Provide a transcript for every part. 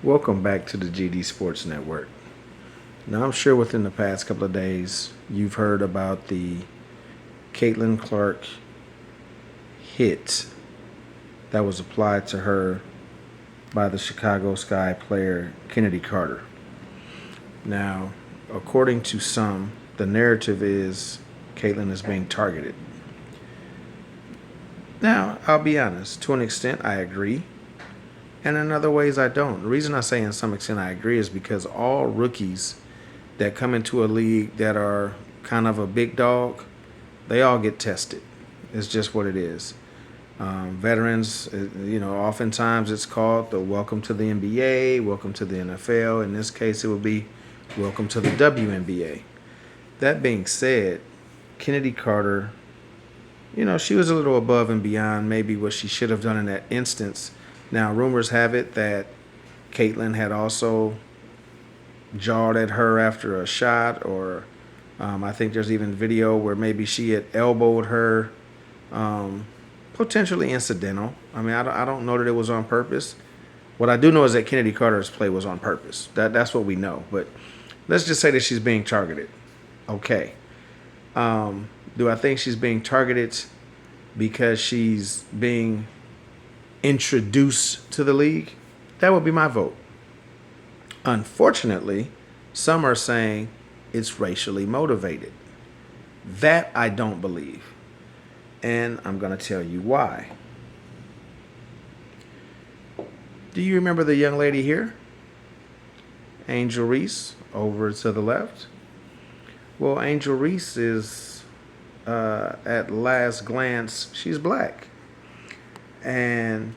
Welcome back to the GD Sports Network. Now, I'm sure within the past couple of days, you've heard about the Caitlin Clark hit that was applied to her by the Chicago Sky player Kennedy Carter. Now, according to some, the narrative is Caitlin is being targeted. Now, I'll be honest, to an extent, I agree. And in other ways, I don't. The reason I say in some extent I agree is because all rookies that come into a league that are kind of a big dog, they all get tested. It's just what it is. Veterans, oftentimes it's called the welcome to the NBA, welcome to the NFL. In this case, it would be welcome to the WNBA. That being said, Kennedy Carter, she was a little above and beyond maybe what she should have done in that instance. Now, rumors have it that Caitlin had also jawed at her after a shot, or I think there's even video where maybe she had elbowed her, potentially incidental. I mean, I don't know that it was on purpose. What I do know is that Kennedy Carter's play was on purpose. That's what we know. But let's just say that she's being targeted. Okay. Do I think she's being targeted because she's being introduced to the league? That would be my vote. Unfortunately, some are saying it's racially motivated. That I don't believe. And I'm going to tell you why. Do you remember the young lady here? Angel Reese, over to the left. Well, Angel Reese is, at last glance, she's black. And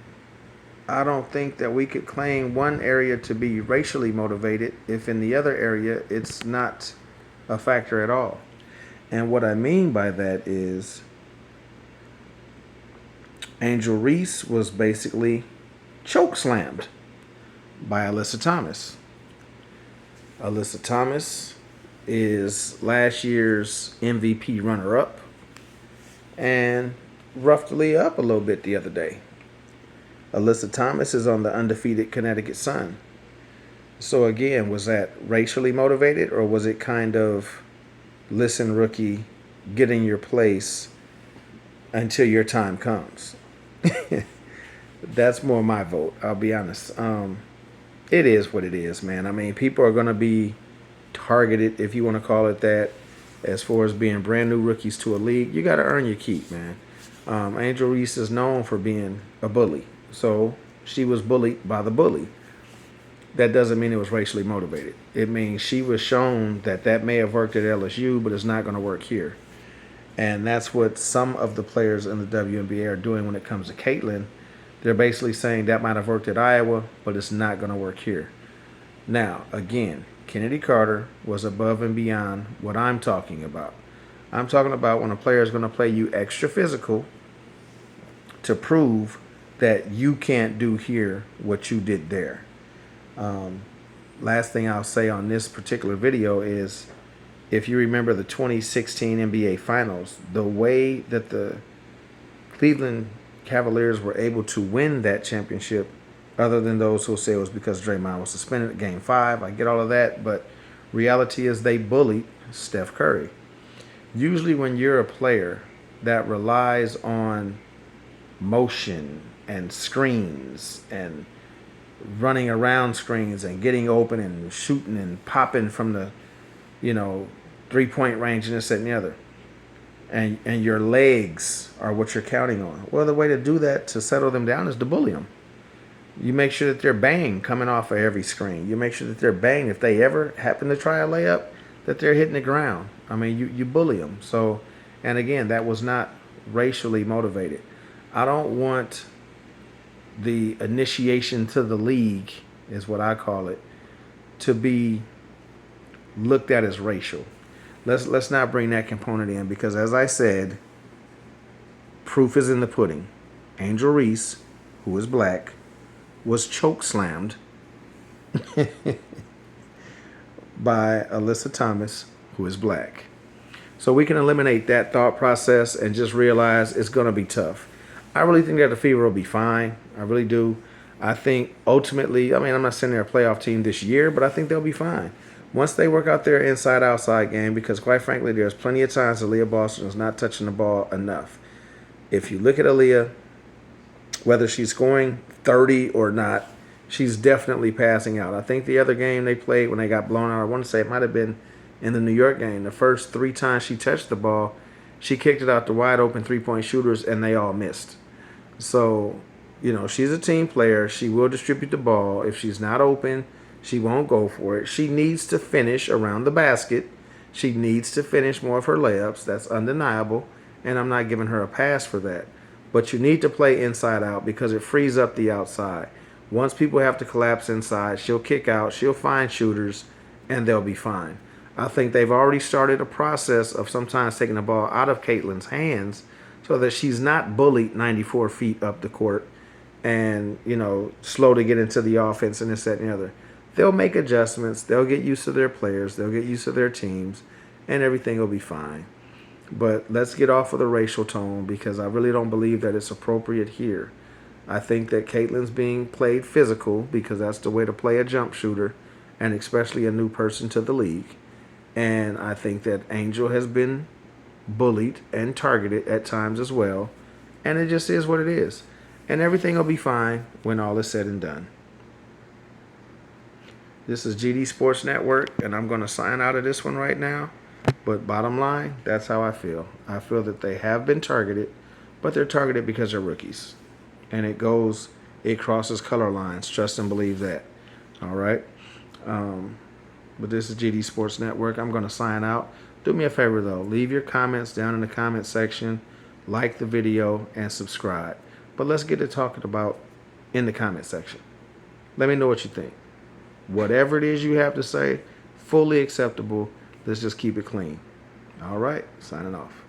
I don't think that we could claim one area to be racially motivated if in the other area it's not a factor at all. And what I mean by that is Angel Reese was basically chokeslammed by Alyssa Thomas. Alyssa Thomas is last year's MVP runner-up and roughly up a little bit the other day. Alyssa Thomas is on the undefeated Connecticut Sun. So again, was that racially motivated, or was it kind of, listen, rookie, get in your place until your time comes? That's more my vote, I'll be honest. It is what it is, man. I mean, people are going to be targeted, if you want to call it that, as far as being brand new rookies to a league. You got to earn your keep, man. Angel Reese is known for being a bully. So she was bullied by the bully. That doesn't mean it was racially motivated. It means she was shown that may have worked at LSU, but it's not going to work here. And that's what some of the players in the WNBA are doing when it comes to Caitlin. They're basically saying that might have worked at Iowa, but it's not going to work here. Now, again, Kennedy Carter was above and beyond what I'm talking about. I'm talking about when a player is going to play you extra physical to prove that you can't do here what you did there. Last thing I'll say on this particular video is, if you remember the 2016 NBA Finals, the way that the Cleveland Cavaliers were able to win that championship, other than those who say it was because Draymond was suspended at Game 5, I get all of that, but reality is they bullied Steph Curry. Usually when you're a player that relies on motion and screens and running around screens and getting open and shooting and popping from the, 3-point range and this, that, and the other, and your legs are what you're counting on. Well, the way to do that, to settle them down, is to bully them. You make sure that they're banged coming off of every screen. You make sure that they're banged. If they ever happen to try a layup, that they're hitting the ground. I mean, you bully them. So, and again, that was not racially motivated. I don't want the initiation to the league, is what I call it, to be looked at as racial. Let's not bring that component in, because as I said, proof is in the pudding. Angel Reese, who is black, was chokeslammed by Alyssa Thomas, who is black. So we can eliminate that thought process and just realize it's going to be tough. I really think that the Fever will be fine. I really do. I think ultimately, I mean, I'm not saying they're a playoff team this year, but I think they'll be fine once they work out their inside-outside game. Because quite frankly, there's plenty of times Aaliyah Boston is not touching the ball enough. If you look at Aaliyah, whether she's scoring 30 or not, she's definitely passing out. I think the other game they played when they got blown out, I want to say it might have been in the New York game. The first 3 times she touched the ball, she kicked it out to wide open 3-point shooters, and they all missed. So, she's a team player. She will distribute the ball. If she's not open, she won't go for it. She needs to finish around the basket. She needs to finish more of her layups. That's undeniable. And I'm not giving her a pass for that. But you need to play inside out because it frees up the outside. Once people have to collapse inside, she'll kick out, she'll find shooters, and they'll be fine. I think they've already started a process of sometimes taking the ball out of Caitlin's hands so that she's not bullied 94 feet up the court and, slow to get into the offense and this, that, and the other. They'll make adjustments. They'll get used to their players. They'll get used to their teams, and everything will be fine. But let's get off of the racial tone because I really don't believe that it's appropriate here. I think that Caitlin's being played physical because that's the way to play a jump shooter, and especially a new person to the league. And I think that Angel has been bullied and targeted at times as well. And it just is what it is. And everything will be fine when all is said and done. This is GD Sports Network, and I'm going to sign out of this one right now. But bottom line, that's how I feel. I feel that they have been targeted, but they're targeted because they're rookies. And it crosses color lines. Trust and believe that. All right? But this is GD Sports Network. I'm going to sign out. Do me a favor, though. Leave your comments down in the comment section. Like the video and subscribe. But let's get to talking about in the comment section. Let me know what you think. Whatever it is you have to say, fully acceptable. Let's just keep it clean. All right, signing off.